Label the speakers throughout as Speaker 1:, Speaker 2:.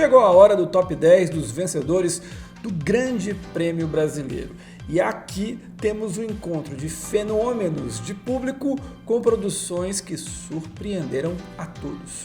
Speaker 1: Chegou a hora do top 10 dos vencedores do Grande Prêmio Brasileiro. E aqui temos o encontro de fenômenos de público com produções que surpreenderam a todos.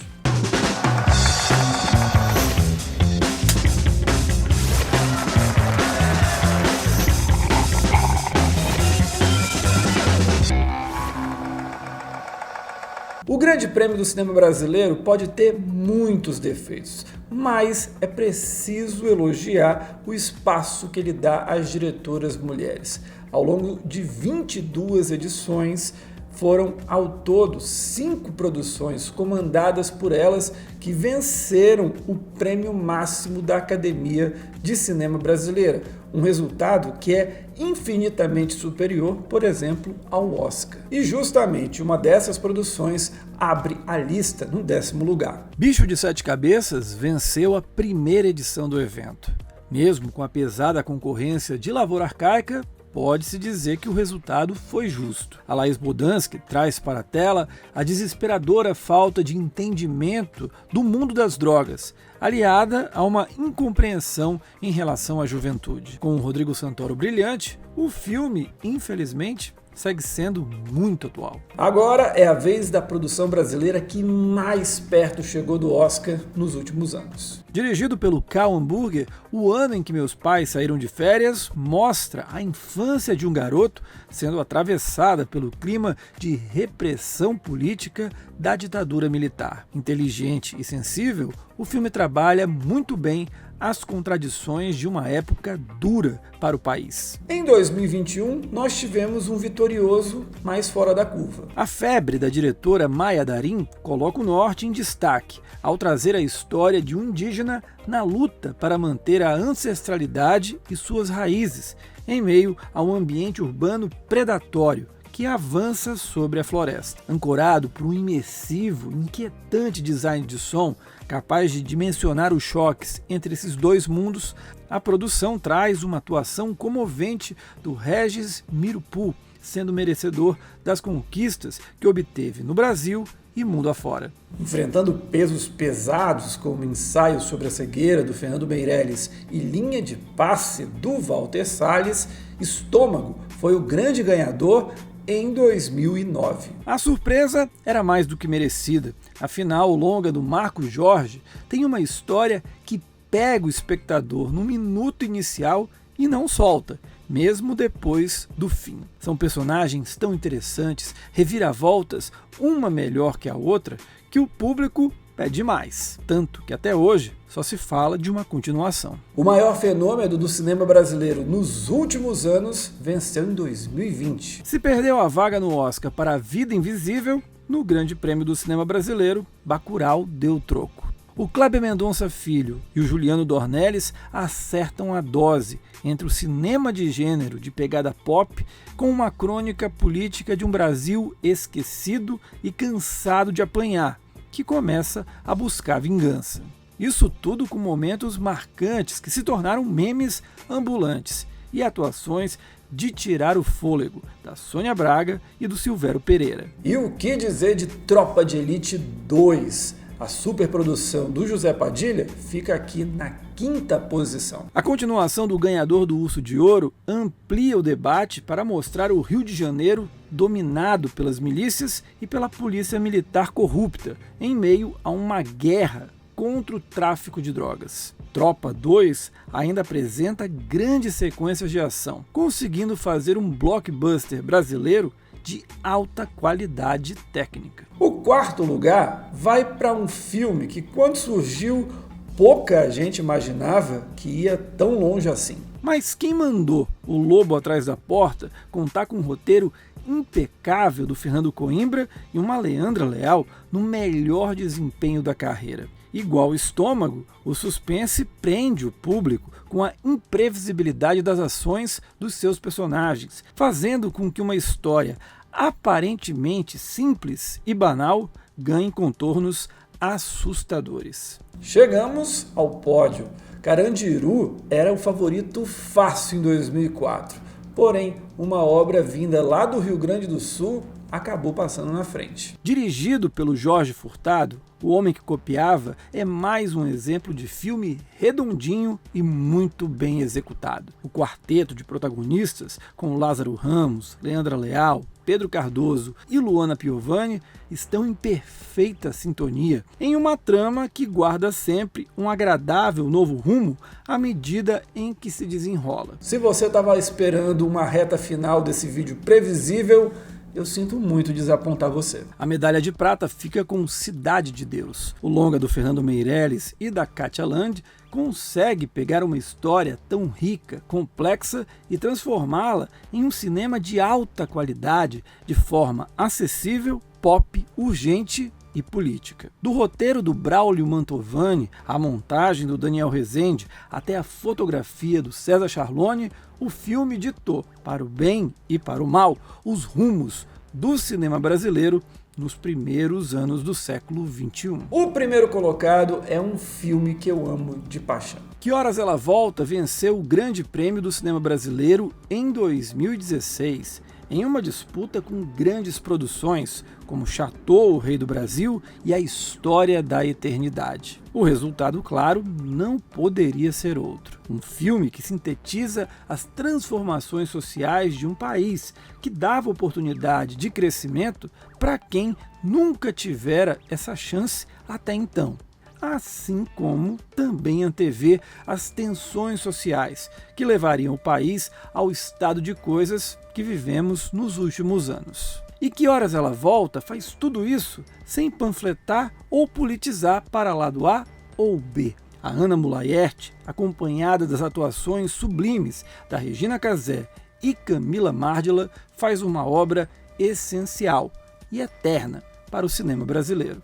Speaker 1: O Grande Prêmio do Cinema Brasileiro pode ter muitos defeitos, mas é preciso elogiar o espaço que ele dá às diretoras mulheres. Ao longo de 22 edições, foram ao todo 5 produções comandadas por elas que venceram o prêmio máximo da Academia de Cinema Brasileira, um resultado que é infinitamente superior, por exemplo, ao Oscar. E justamente uma dessas produções abre a lista no 10º lugar. Bicho de Sete Cabeças venceu a primeira edição do evento. Mesmo com a pesada concorrência de Lavoura Arcaica, pode-se dizer que o resultado foi justo. A Laís Bodansky traz para a tela a desesperadora falta de entendimento do mundo das drogas, aliada a uma incompreensão em relação à juventude. Com o Rodrigo Santoro brilhante, o filme, infelizmente, segue sendo muito atual. Agora é a vez da produção brasileira que mais perto chegou do Oscar nos últimos anos. Dirigido pelo Cal Hamburger, O Ano em que Meus Pais Saíram de Férias mostra a infância de um garoto sendo atravessada pelo clima de repressão política da ditadura militar. Inteligente e sensível, o filme trabalha muito bem as contradições de uma época dura para o país. Em 2021, nós tivemos um vitorioso mais fora da curva. A febre da diretora Maya Darin coloca o Norte em destaque, ao trazer a história de um indígena na luta para manter a ancestralidade e suas raízes, em meio a um ambiente urbano predatório que avança sobre a floresta. Ancorado por um imersivo, inquietante design de som, capaz de dimensionar os choques entre esses dois mundos, a produção traz uma atuação comovente do Regis Mirupu, sendo merecedor das conquistas que obteve no Brasil e mundo afora. Enfrentando pesos pesados como Ensaio sobre a Cegueira, do Fernando Meirelles, e Linha de Passe, do Walter Salles, Estômago foi o grande ganhador em 2009. A surpresa era mais do que merecida, afinal o longa do Marcos Jorge tem uma história que pega o espectador no minuto inicial e não solta, mesmo depois do fim. São personagens tão interessantes, reviravoltas, uma melhor que a outra, que o público pede mais, tanto que até hoje só se fala de uma continuação. O maior fenômeno do cinema brasileiro nos últimos anos venceu em 2020. Se perdeu a vaga no Oscar para A Vida Invisível, no Grande Prêmio do Cinema Brasileiro, Bacurau deu troco. O Kleber Mendonça Filho e o Juliano Dornelles acertam a dose entre o cinema de gênero de pegada pop com uma crônica política de um Brasil esquecido e cansado de apanhar, que começa a buscar vingança. Isso tudo com momentos marcantes que se tornaram memes ambulantes e atuações de tirar o fôlego da Sônia Braga e do Silvério Pereira. E o que dizer de Tropa de Elite 2? A superprodução do José Padilha fica aqui na 5ª posição. A continuação do Ganhador do Urso de Ouro amplia o debate para mostrar o Rio de Janeiro dominado pelas milícias e pela polícia militar corrupta, em meio a uma guerra contra o tráfico de drogas. Tropa 2 ainda apresenta grandes sequências de ação, conseguindo fazer um blockbuster brasileiro de alta qualidade técnica. O 4º lugar vai para um filme que, quando surgiu, pouca gente imaginava que ia tão longe assim. Mas quem mandou O Lobo Atrás da Porta contar com um roteiro impecável do Fernando Coimbra e uma Leandra Leal no melhor desempenho da carreira? Igual Estômago, o suspense prende o público com a imprevisibilidade das ações dos seus personagens, fazendo com que uma história aparentemente simples e banal ganhe contornos assustadores. Chegamos ao pódio. Carandiru era o favorito fácil em 2004, porém uma obra vinda lá do Rio Grande do Sul acabou passando na frente.
Speaker 2: Dirigido pelo Jorge Furtado, O Homem que Copiava é mais um exemplo de filme redondinho e muito bem executado. O quarteto de protagonistas, com Lázaro Ramos, Leandra Leal, Pedro Cardoso e Luana Piovani, estão em perfeita sintonia, em uma trama que guarda sempre um agradável novo rumo à medida em que se desenrola.
Speaker 1: Se você estava esperando uma reta final desse vídeo previsível, eu sinto muito desapontar você.
Speaker 2: A medalha de prata fica com Cidade de Deus. O longa do Fernando Meirelles e da Katia Land consegue pegar uma história tão rica, complexa e transformá-la em um cinema de alta qualidade, de forma acessível, pop, urgente e política. Do roteiro do Braulio Mantovani, à montagem do Daniel Rezende, até a fotografia do César Charlone, o filme ditou, para o bem e para o mal, os rumos do cinema brasileiro nos primeiros anos do século XXI.
Speaker 1: O primeiro colocado é um filme que eu amo de paixão.
Speaker 2: Que Horas Ela Volta venceu o Grande Prêmio do Cinema Brasileiro em 2016, em uma disputa com grandes produções, como Chateau, O Rei do Brasil e A História da Eternidade. O resultado, claro, não poderia ser outro. Um filme que sintetiza as transformações sociais de um país, que dava oportunidade de crescimento para quem nunca tivera essa chance até então. Assim como também antevê as tensões sociais que levariam o país ao estado de coisas que vivemos nos últimos anos. E Que Horas Ela Volta faz tudo isso sem panfletar ou politizar para lado A ou B. A Ana Mulayert, acompanhada das atuações sublimes da Regina Casé e Camila Márdila, faz uma obra essencial e eterna para o cinema brasileiro.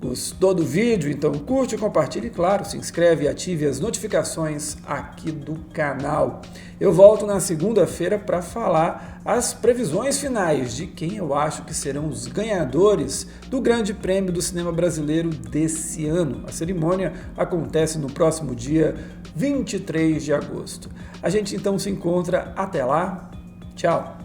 Speaker 1: Gostou do vídeo? Então curte, compartilhe e, claro, se inscreve e ative as notificações aqui do canal. Eu volto na segunda-feira para falar as previsões finais de quem eu acho que serão os ganhadores do Grande Prêmio do Cinema Brasileiro desse ano. A cerimônia acontece no próximo dia 23 de agosto. A gente então se encontra até lá. Tchau!